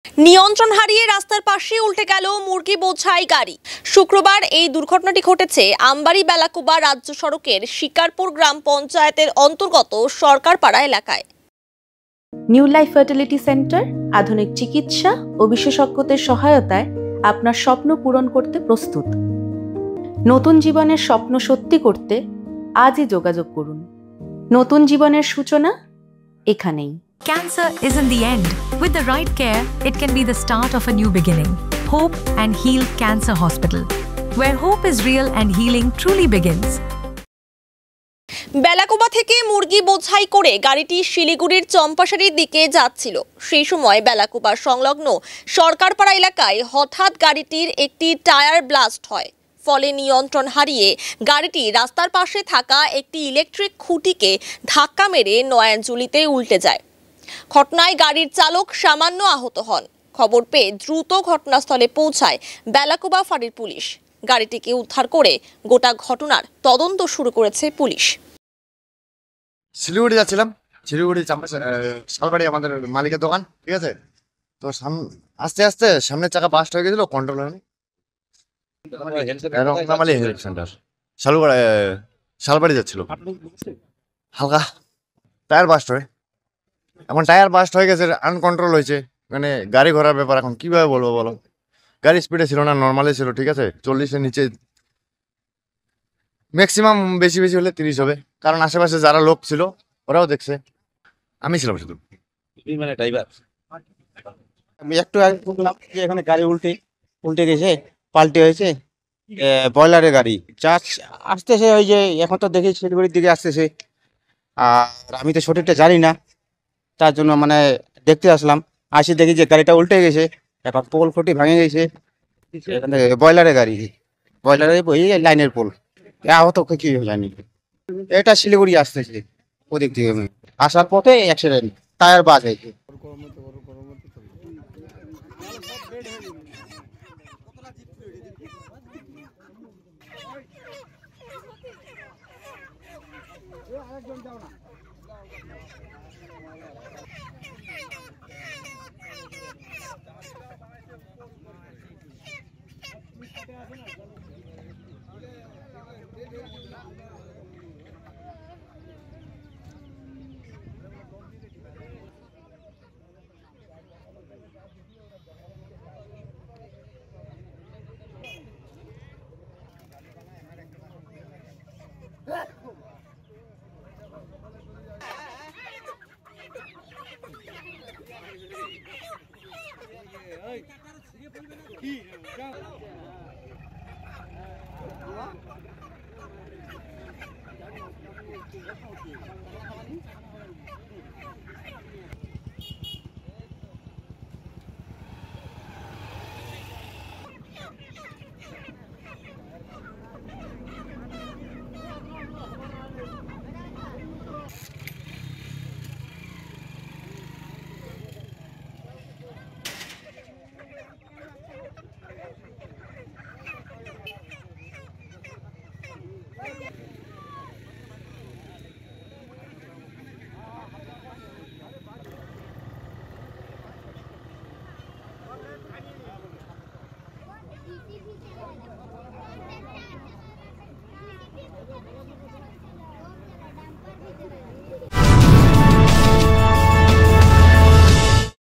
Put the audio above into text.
নিয়ন্ত্রণ হারিয়ে রাস্তার পাশে উল্টে গেল মুরগি বোঝাই গাড়ি। শুক্রবার এই দুর্ঘটনাটি ঘটেছে আমবাড়ি বেলাকুবা রাজ্য সড়কের শিকারপুর গ্রাম পঞ্চায়েতের অন্তর্গত সরকারপাড়া এলাকায়। নিউ লাইফ ফার্টিলিটি সেন্টার আধুনিক চিকিৎসা ও বিশেষজ্ঞদের সহায়তায় আপনার স্বপ্ন পূরণ করতে প্রস্তুত। নতুন জীবনের স্বপ্ন সত্যি করতে আজই যোগাযোগ করুন। নতুন জীবনের সূচনা এখানেই। Cancer isn't the end. With the right care, it can be the start of a new beginning. Hope and Heal Cancer Hospital, where hope is real and healing truly begins. বেলাকুবা থেকে মুরগি বোঝাই করে গাড়িটি শিলিগুড়ির চম্পাশাড়ির দিকে যাচ্ছিল। সেই সময় বেলাকুবা সংলগ্ন সরকারপাড়া এলাকায় হঠাৎ গাড়িটির একটি টায়ার ব্লাস্ট হয়। ফলে নিয়ন্ত্রণ হারিয়ে গাড়িটি রাস্তার পাশে থাকা একটি ইলেকট্রিক খুঁটিকে ধাক্কা মেরে নয়াঞ্জলিতে উল্টে যায়। ঘটনায় গাড়ির চালক সামান্য আহত হন। খবর পেয়ে দ্রুত ঘটনাস্থলে পৌঁছায় বেলাকুবা ফাঁড়ির পুলিশ। গাড়িটিকে উদ্ধার করে গোটা ঘটনার তদন্ত শুরু করেছে পুলিশ। শিলিগুড়ি যাচ্ছিলাম, শিলিগুড়ি শালবাড়ি আমাদের মালিকের দোকান, ঠিক আছে। তো আস্তে আস্তে সামনের চাকা বাস্ট হয়ে গেছিল, কন্ট্রোল হয়নি। শালবাড়ি যাচ্ছিল, হালকা টায়ার বাস্ট হয়। এখন টায়ার বাস্ট হয়ে গেছে, আনকন্ট্রোল হয়েছে। মানে গাড়ি ঘোরার ব্যাপার এখন কিভাবে বলবো বলো। গাড়ি স্পিডে ছিল না, নর্মালি ছিল, ঠিক আছে। 40-এর নিচে, ম্যাক্সিমাম বেশি বেশি হলে 30 হবে। কারণ আশেপাশে যারা লোক ছিল ওরাও দেখছে, আমি ছিলাম শুধু। মানে ড্রাইভার আমি একটু আগে বললাম যে এখানে গাড়ি উল্টে গেছে, পাল্টে হয়েছে। ব্রয়লারের গাড়ি আসতেছে, ওই যে এখন তো দেখি শিলিগুড়ির দিকে আসতেছে। আর আমি তো সঠিকটা জানি না, তার জন্য মানে দেখতে আসলাম। আসি দেখি যে গাড়িটা উল্টে গেছে, এখন পোল খুঁটি ভেঙে গেছে। ব্রয়লারের গাড়ি, ব্রয়লারের ওই লাইনের পোল। আহত কি জানি। এটা শিলিগুড়ি আসতেছে, ওদিক থেকে আসার পথে অ্যাক্সিডেন্ট, টায়ার বাজ হয়েছে।